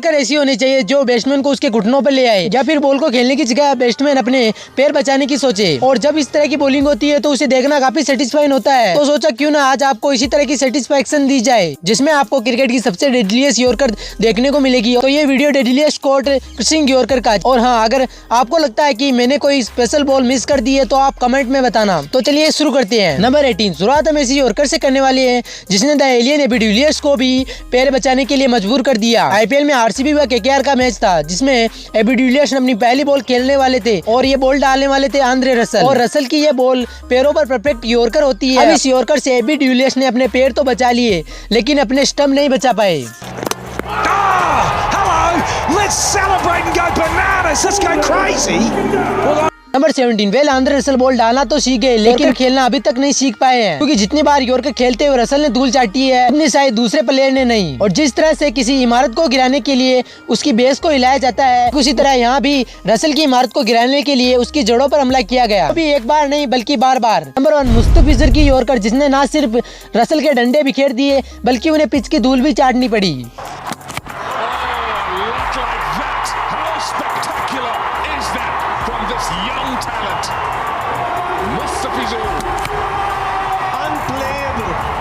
Yorker ऐसी होनी चाहिए जो बैट्समैन को उसके घुटनों पर ले आए, या फिर बॉल को खेलने की जगह बैट्समैन अपने पैर बचाने की सोचे। और जब इस तरह की बॉलिंग होती है तो उसे देखना काफी सेटिस्फाइंग होता है। तो सोचा क्यों ना आज आपको इसी तरह की सेटिस्फैक्शन दी जाए, जिसमें आपको क्रिकेट की सबसे डेडलीस्ट यॉर्कर देखने को मिलेगी। तो ये वीडियो डेडलीस्ट कॉट क्रिसिंग यॉर्कर का। और हाँ, अगर आपको लगता है कि मैंने कोई स्पेशल बॉल मिस कर दी है तो आप कमेंट में बताना। तो चलिए शुरू करते हैं। नंबर 18 शुरुआत हम ऐसी यॉर्कर से करने वाले हैं जिसने द एलियन एबी डिविलियर्स को भी पैर बचाने के लिए मजबूर कर दिया। आईपीएल में आरसीबी व केकेआर का मैच था जिसमें एबी डिविलियर्स अपनी पहली बॉल खेलने वाले थे और ये बॉल डालने वाले थे आंद्रे रसल। और रसल की ये बॉल पैरों पर परफेक्ट यॉर्कर होती है। अब इस यॉर्कर से एबी डिविलियर्स ने अपने पैर तो बचा लिए लेकिन अपने स्टंप नहीं बचा पाए। Let's celebrate and go bananas. Let's go crazy. Number 17 well Andre Russell ball डालना तो सीख गए लेकिन खेलना अभी तक नहीं सीख पाए हैं, क्योंकि जितनी बार यॉर्कर खेलते हुए रसल ने धूल चाटी है उतनी शायद दूसरे प्लेयर ने नहीं। और जिस तरह से किसी इमारत को गिराने के लिए उसकी बेस को हिलाया जाता है, उसी तरह यहाँ भी रसल की इमारत को गिराने के लिए उसकी जड़ों पर हमला किया गया, अभी एक बार नहीं बल्कि बार बार। नंबर 1 मुस्तफिजर की यॉर्कर जिसने न सिर्फ रसल के डंडे बिखेर दिए बल्कि उन्हें पिच की धूल भी चाटनी पड़ी।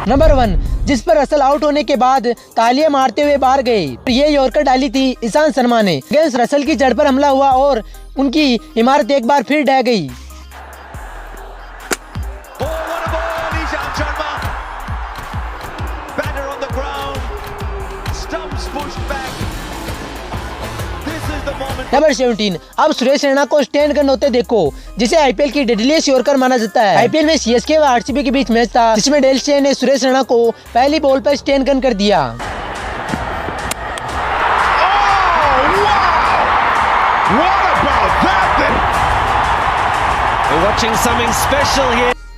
नंबर 1 जिस पर रसल आउट होने के बाद तालियां मारते हुए बाहर गए। ये यॉर्कर डाली थी ईशांत शर्मा ने। अगेंस्ट रसल की जड़ पर हमला हुआ और उनकी इमारत एक बार फिर ढह गई। नंबर 17 अब सुरेश रैना को स्टैंड गन होते देखो, जिसे आईपीएल की डेडलीस्ट यॉर्कर माना जाता है। आईपीएल में सीएसके व आरसीबी के बीच मैच था जिसमें डेल स्टेन ने सुरेश रैना को पहली बॉल पर स्टैंड गन कर दिया।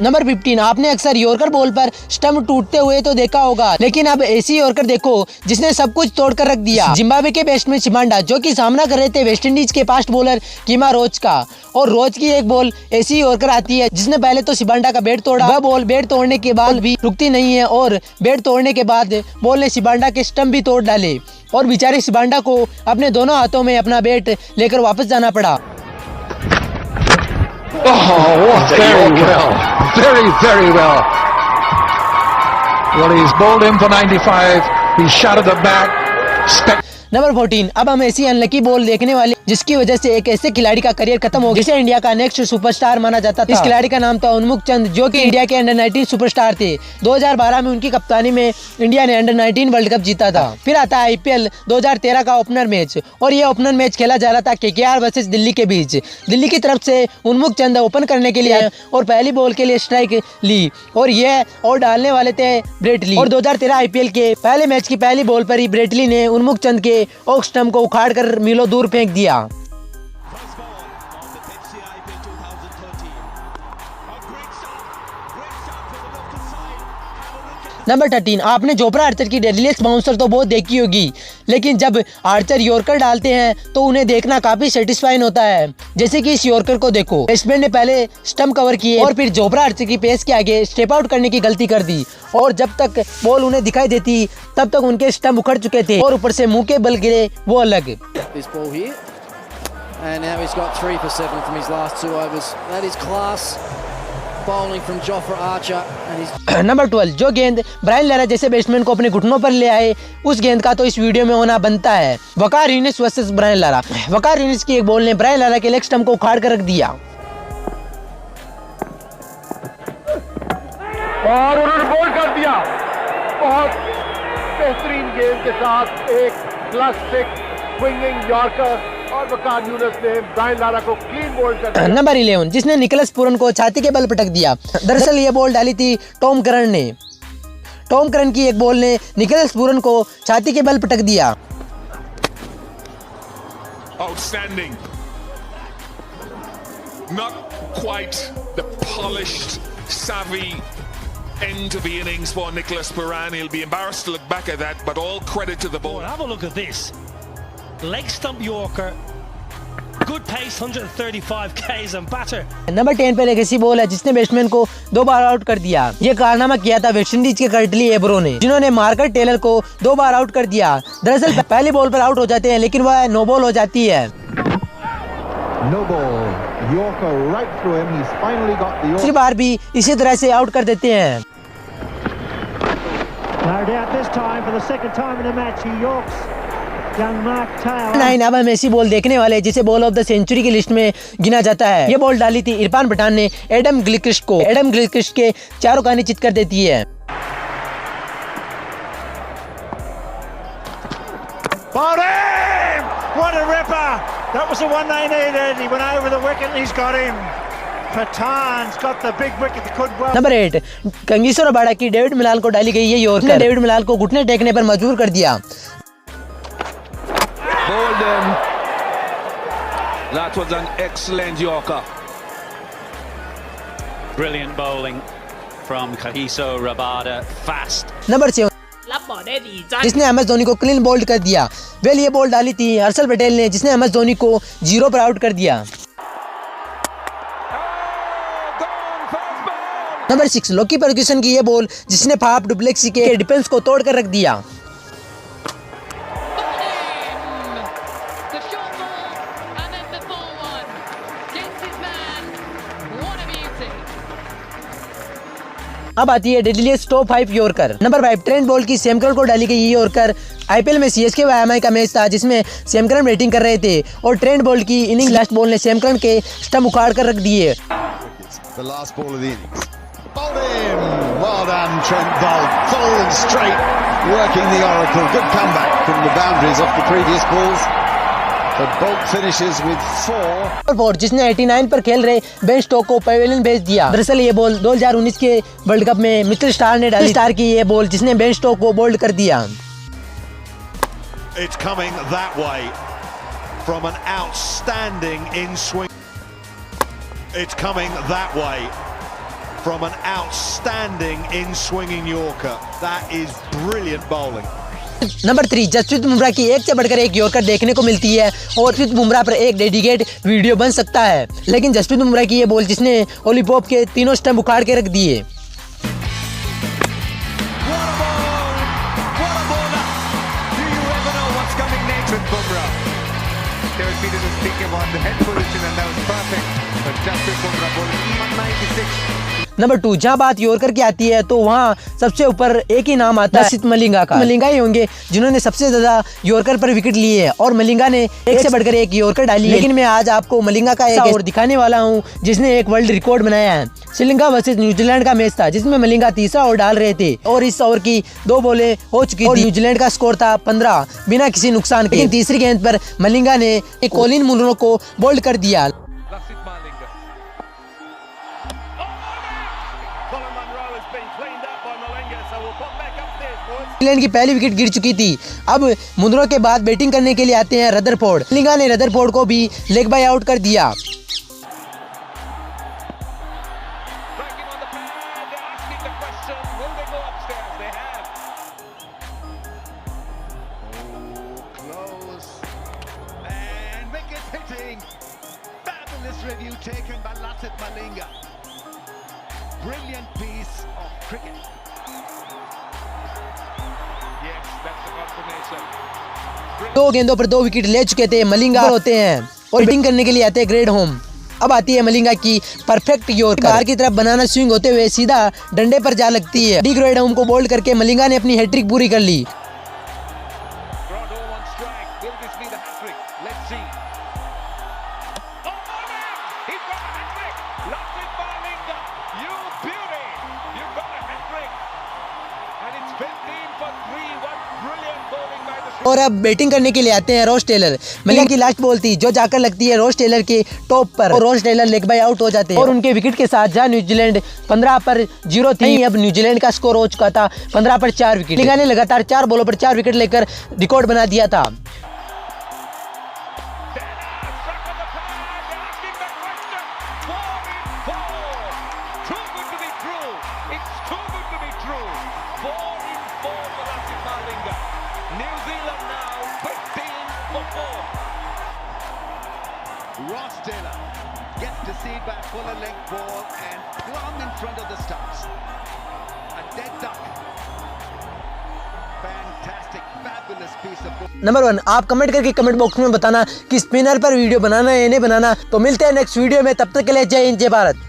नंबर 15 आपने अक्सर यॉर्कर बॉल पर स्टंप टूटते हुए तो देखा होगा, लेकिन अब ऐसी यॉर्कर देखो जिसने सब कुछ तोड़कर रख दिया। जिम्बाब्वे के बैट्समैन शिबांडा जो कि सामना कर रहे थे वेस्टइंडीज के फास्ट बॉलर कीमा रोच का, और रोच की एक बॉल ऐसी यॉर्कर आती है जिसने पहले तो शिबांडा का बैट तोड़ा। वह बॉल बैट तोड़ने के बाद भी रुकती नहीं है और बैट तोड़ने के बाद बॉल ने शिबांडा के स्टंप भी तोड़ डाले और बेचारे शिबांडा को अपने दोनों हाथों में अपना बैट लेकर वापस जाना पड़ा। Oh, what very well. Well, he's bowled in for 95. He's shot at the back. Number 14 अब हम ऐसी अनलकी बॉल देखने वाले जिसकी वजह से एक ऐसे खिलाड़ी का करियर खत्म हो गया जिसे इंडिया का नेक्स्ट सुपरस्टार माना जाता था। इस खिलाड़ी का नाम था उन्मुख चंद जो कि इंडिया के अंडर 19 सुपरस्टार थे। 2012 में उनकी कप्तानी में इंडिया ने अंडर 19 वर्ल्ड कप जीता था। फिर आता है आईपीएल 2013 का ओपनर मैच, और ये ओपनर मैच खेला जा रहा था केकेआर वर्सेस दिल्ली के बीच। दिल्ली की तरफ से उन्मुख चंद ओपन करने के लिए और पहली बॉल के लिए स्ट्राइक ली और ये और डालने वाले थे ब्रेटली। और 2013 आईपीएल के पहले मैच की पहली बॉल पर ही ब्रेटली ने उन्मुख चंद के ऑफ स्टंप को उखाड़ कर मीलों दूर फेंक दिया। नंबर 13 आपने जोफ्रा आर्चर की डेडलीस्ट बाउंसर तो बहुत देखी होगी, लेकिन जब आर्चर यॉर्कर डालते हैं तो उन्हें देखना काफी सेटिस्फाइंग होता है। जैसे कि इस यॉर्कर को देखो, बैट्समैन ने पहले स्टंप कवर किए और फिर जोफ्रा आर्चर की पेस के आगे स्टेप आउट करने की गलती कर दी, और जब तक बॉल उन्हें दिखाई देती तब तक उनके स्टंप उखड़ चुके थे और ऊपर से मुंह के बल गिरे वो अलग। नंबर 12 जो गेंद ब्रायन लारा जैसे बैट्समैन को अपने घुटनों पर ले आए उस गेंद का तो इस वीडियो में होना बनता है। Waqar Younis versus Brian Lara. Waqar Younis की एक बॉल ने ब्रायन लारा के लेग स्टंप को उखाड़ कर रख दिया और उन्होंने बॉल कर दिया। बहुत बेहतरीन गेंद के साथ एक क्लासिक स्विंगिंग यॉर्कर और वकार यूनिस ने ब्रायन लारा को क्लीन बॉल कर दिया। नंबर 11 जिसने निकोलस पूरन को छाती के बल पटक दिया। दरअसल ये बॉल डाली थी टॉम करन ने। टॉम करन की एक बॉल ने निकोलस पूरन को छाती के बल पटक दिया। Outstanding. Not quite the polished, savvy end of the innings for Nicholas Pooran. He'll be embarrassed to look back at that, but all credit to the ball. Have a look at this. Leg stump Yorker. good pace, 135 k's and batter. Number 10 पे एक ऐसी ball है जिसने batsman को 2 बार out कर दिया। ये कारनामा किया था वेस्टइंडीज के कर्टली एब्रो ने, जिन्होंने मार्कर टेलर को 2 बार आउट कर दिया। दरअसल पहली बॉल पर आउट हो जाते हैं, लेकिन वह नो बॉल हो जाती है। No ball. Yorker right through him. He's finally got the दूसरी बार भी इसी तरह से आउट कर देते हैं। No doubt this time for the second time in the match he yorks young Mark Taylor. 9 अब हम ऐसी बॉल देखने वाले हैं जिसे बॉल ऑफ द सेंचुरी की लिस्ट में गिना जाता है। ये बॉल डाली थी इरफान पठान ने एडम गिलक्रिस्ट को। एडम गिलक्रिस्ट के चारों कानी चित कर देती है। What a ripper! That was the one they needed. He went over the wicket and he's got him. Pathan's got the big wicket that could well. Number 8 Kagiso Rabada की David मिलाल को डाली गई ये यॉर्कर। डेविड मिलाल को घुटने टेकने पर मजबूर कर दिया। Bolden. That was an excellent Yorker. Brilliant bowling from Kagiso Rabada. Fast. Number 7 जिसने एम एस धोनी को क्लीन बोल्ड कर दिया। वेल ये बॉल डाली थी हर्षल पटेल ने, जिसने एम एस धोनी को 0 पर आउट कर दिया। नंबर 6 लोकी फर्ग्यूसन की ये बॉल जिसने फाफ डुप्लेक्सी के डिफेंस को तोड़ कर रख दिया। अब आती है deadliest top 5 yorker. Number 5 Trent Boult की सैम करन को डाली गई ये यॉर्कर। आईपीएल में सीएसके व एमआई का मैच था जिसमें सैम करन बैटिंग कर रहे थे और ट्रेंट बोल्ट की इनिंग लास्ट बॉल ने सैम करन के स्टंप उखाड़ कर रख दिए। The last ball of the innings. Bowled in. Well done, Trent Boult. Full and straight, working the oracle. Good comeback from the boundaries off the previous balls. But Boult finishes with 4. जिसने 89 पर खेल रहे Ben Stoke को pavilion भेज दिया। दरअसल ये ball 2019 के वर्ल्ड कप में मिचेल स्टार ने डाली। स्टार की ये बॉल जिसने बेन स्टोक को बोल्ड कर दिया। It's coming that way from an outstanding in swing. It's coming that way from an outstanding in swinging Yorker. That is brilliant bowling. Number 3 Jasprit Bumrah की एक से बढ़कर एक यॉर्कर देखने को मिलती है और जसप्रीत बुमराह पर एक डेडिकेट वीडियो बन सकता है। लेकिन जसप्रीत बुमराह की ये बॉल जिसने ओली पॉप के तीनों स्टंप उखाड़ के रख दिए। नंबर 2 जहाँ बात यॉर्कर की आती है तो वहाँ सबसे ऊपर एक ही नाम आता है लसित मलिंगा का। मलिंगा ही होंगे जिन्होंने सबसे ज्यादा यॉर्कर पर विकेट लिए हैं और मलिंगा ने एक से बढ़कर एक यॉर्कर डाली है। लेकिन मैं आज आपको मलिंगा का एक और दिखाने वाला हूँ जिसने एक वर्ल्ड रिकॉर्ड बनाया है। श्रीलंका वर्सेस न्यूजीलैंड का मैच था जिसमें मलिंगा तीसरा ओवर डाल रहे थे और इस ओवर की 2 बॉलें हो चुकी थी। न्यूजीलैंड का स्कोर था 15 बिना किसी नुकसान के। लेकिन तीसरी गेंद पर मलिंगा ने कोलिन मुनरो को बोल्ड कर दिया। इंग्लैंड की पहली विकेट गिर चुकी थी। अब मुनरो के बाद बैटिंग करने के लिए आते हैं रदरफोर्ड। मलिंगा ने रदरफोर्ड को भी लेग बाय आउट कर दिया। दो गेंदों पर 2 विकेट ले चुके थे मलिंगा होते हैं और बैटिंग करने के लिए आते हैं ग्रेड होम। अब आती है मलिंगा की परफेक्ट यॉर्कर। बाहर की तरफ बनाना स्विंग होते हुए सीधा डंडे पर जा लगती है। डी ग्रेड होम को बोल्ड करके मलिंगा ने अपनी हैट्रिक पूरी कर ली। और अब बैटिंग करने के लिए आते हैं रॉस टेलर। मलिंगा की लास्ट बॉल थी जो जाकर लगती है रॉस टेलर के टॉप पर और Ross Taylor leg bye out हो जाते हैं। और उनके विकेट के साथ जहां न्यूजीलैंड 15 पर 0 थी, अब न्यूजीलैंड का स्कोर हो चुका था 15 पर 4 विकेट। मलिंगा ने लगातार 4 बॉलों पर 4 विकेट लेकर रिकॉर्ड बना दिया था। Ross Taylor gets to see back full length ball and plumb in front of the stumps. A dead duck. Fantastic, fabulous piece of ball. Number 1, आप कमेंट करके कमेंट बॉक्स में बताना कि स्पिनर पर वीडियो बनाना है या नहीं बनाना। तो मिलते हैं नेक्स्ट वीडियो में, तब तक के लिए जय हिंद जय भारत।